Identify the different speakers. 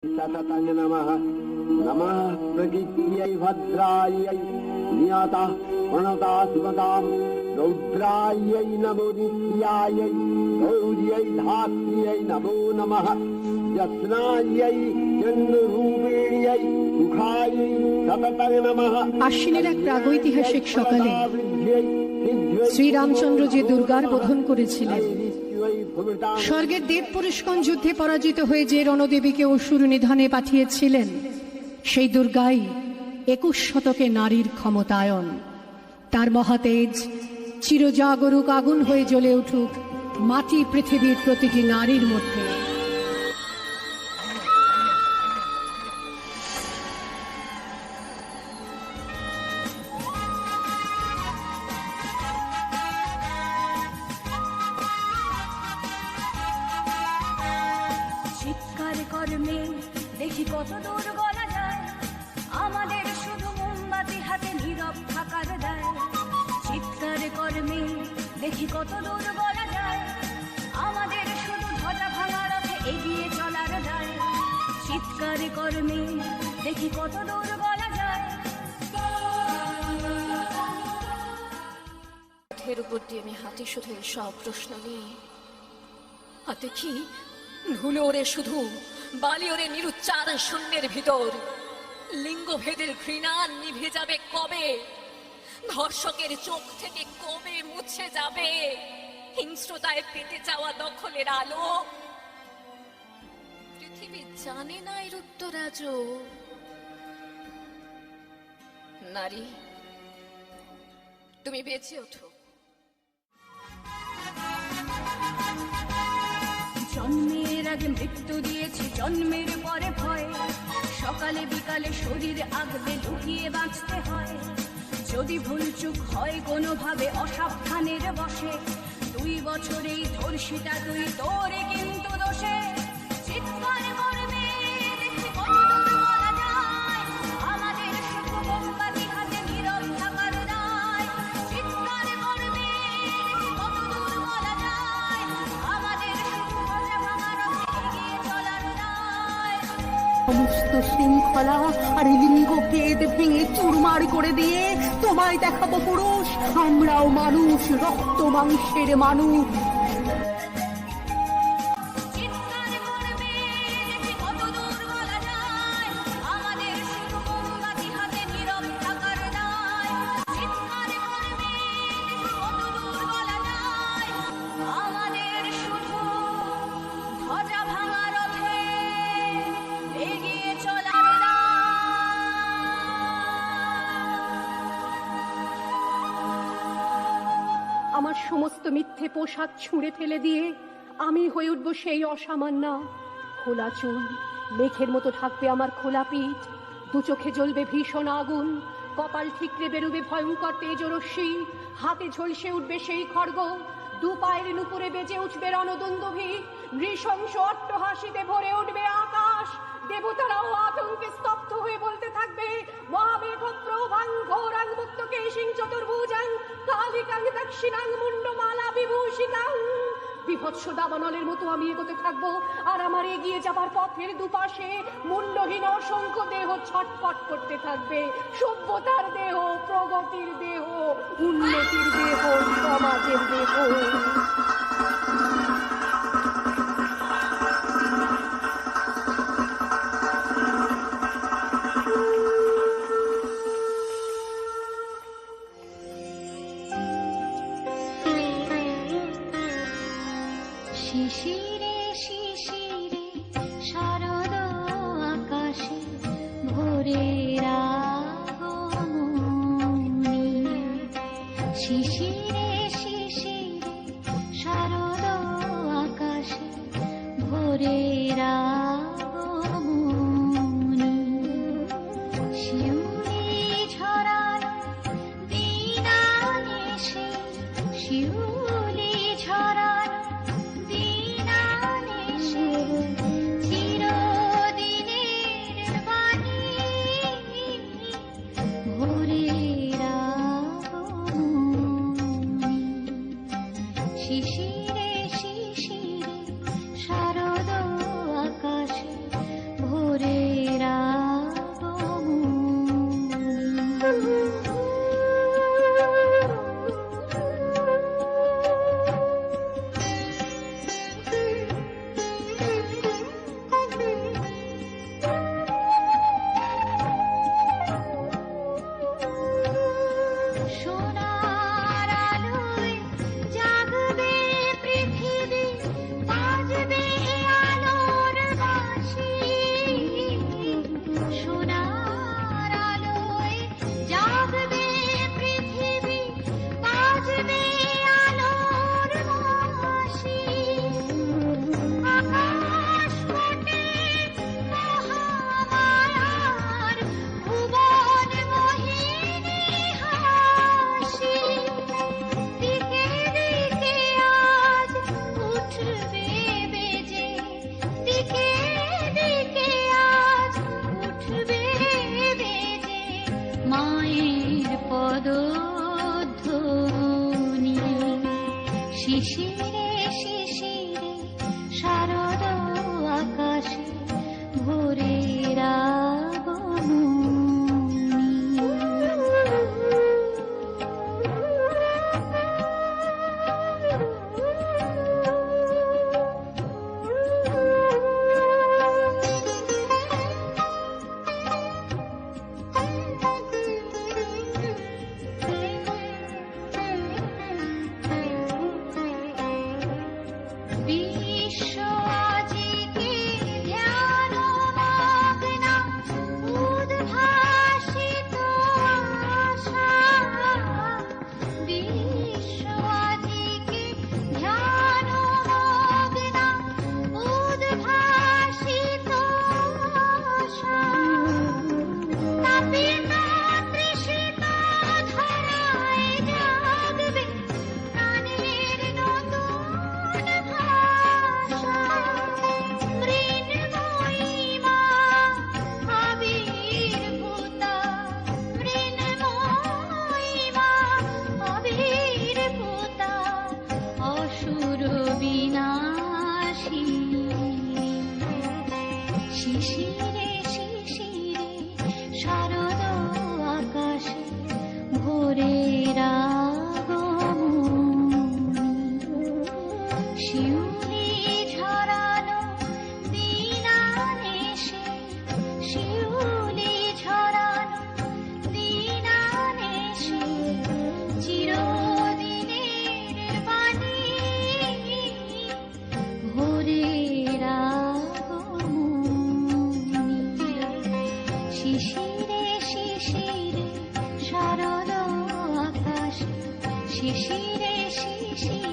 Speaker 1: सततं नमः नमः प्रकृत्यै भद्रायै नियतः प्रणता सुमतां रौद्रायै नमो नित्यायै गौर्यै धात्र्यै नमो नमः यस्नायै चन्द्ररूपिण्यै सुखायै सततं नमः।
Speaker 2: আশ্বিনের এক প্রাগৈতিহাসিক সকালে শ্রীরামচন্দ্র যে দুর্গার বোধন করেছিলেন, স্বর্গের দেব পুরুষগণ যুদ্ধে পরাজিত হয়ে যে রণদেবীকে অসুর নিধনে পাঠিয়েছিলেন, সেই দুর্গাই ২১ শতকে নারীর ক্ষমতায়ন। তার মহাতেজ চিরজাগরুক আগুন হয়ে জ্বলে উঠুক মাটি পৃথিবীর প্রতিটি নারীর মধ্যে।
Speaker 3: কর্মে দেখি কত দূর বলা যায়, আমাদের শুধু মোমবাতি হাতে নীরব থাকার দায়। চিৎকার কর্মে দেখি কত দূর বলা যায়, আমাদের শুধু ধ্বজা ভাঙা রথে এগিয়ে চলার দায়। চিৎকার কর্মে দেখি কত দূর বলা যায়।
Speaker 4: পথের উপর দিয়ে আমি হাঁটি শুধু সব প্রশ্ন নিয়ে, হাতে কি ধুলো ওরে শুধু বালি ওরে নিরুচ্চার শূন্যের ভিতর। লিঙ্গভেদের ঘৃণা নিভে যাবে কবে? ধর্ষকের চোখ থেকে কবে মুছে যাবে হিংস্রতায় পেতে যাওয়া দখলের আলো? পৃথিবী জানে না এর উত্তর আজও। নারী, তুমি বেঁচে ওঠো।
Speaker 3: জন্মের আগে মৃত্যু দিয়েছি, জন্মের পরে ভয়। সকালে বিকালে শরীর আগলে লুকিয়ে বাঁচতে হয়। যদি ভুলচুক হয় কোনোভাবে অসাবধানের বশে, 2 বছরেই ধর্ষিতা তুই, তোরে কিন্তু দোষে। চিৎকার করবে দেখি কত দূর বলা যায়, আমাদের শুধু মোমবাতি হাতে নীরব থাকার দায়। চিৎকার করবে দেখি কত দূর বলা যায়, আমাদের শুধু ধ্বজা ভাঙা রথে এগিয়ে চলার দায়।
Speaker 5: সমস্ত শৃঙ্খলা আর লিঙ্গ ভেদ ভেঙে চুরমার করে দিয়ে তোমায় দেখাবো পুরুষ, আমরাও মানুষ, রক্ত মাংসের মানুষ।
Speaker 3: চিৎকার করবে দেখি কত দূর বলা যায়, আমাদের শুধু মোমবাতি হাতে নীরব থাকার দায়। চিৎকার করবে দেখি কত দূর বলা যায়, আমাদের শুধু ধ্বজা ভাঙা রথে এগিয়ে চলার দায়।
Speaker 2: আমার সমস্ত মিথ্যে পোশাক ছুঁড়ে ফেলে দিয়ে আমি হয়ে উঠব সেই অসামান্যা। খোলা চুল মেঘের মতো ঢাকবে আমার খোলা পিঠ, 2 চোখে জ্বলবে ভীষণ আগুন, কপাল ঠিকরে বেরোবে ভয়ঙ্কর তেজরশ্মি, হাতে ঝলসে উঠবে সেই খড়গ, 2 পায়ের নুপুরে বেজে উঠবে রণদুন্দুভি, নৃশংস অট্টহাসিতে ভরে উঠবে আকাশ। দেবতারাও আতঙ্কে স্তব্ধ হয়ে বলতে থাকবে, মহামেঘ প্রভাং ঘোরাং মুক্তকেশিং চতুর্ভুজাং কালিকাং দক্ষিণাং মুন্ডমালা বিভূষিতাং। বিভৎস দাবানলের মতো আমি এগোতে থাকবো, আর আমার এগিয়ে যাবার পথের দুপাশে মুন্ডহীন অসংখ্য দেহ ছটফট করতে থাকবে। সভ্যতার দেহ, প্রগতির দেহ, উন্নতির দেহ, সমাজের দেহ।
Speaker 6: শিশিরে শিশিরে শারদ আকাশে ভোরের আগমনী। শিশিরে শিশিরে শিশিরে শিশিরে শারদ আকাশে ভোরের আগমনী শিউলি ঝরানো দিনানেশে শিউলি ঝরানো দিনানেশে চিরদিনের বাণী ভোরের আগমনী শিশিরে শিশিরে শারদ আকাশে শিশিরে শিশিরে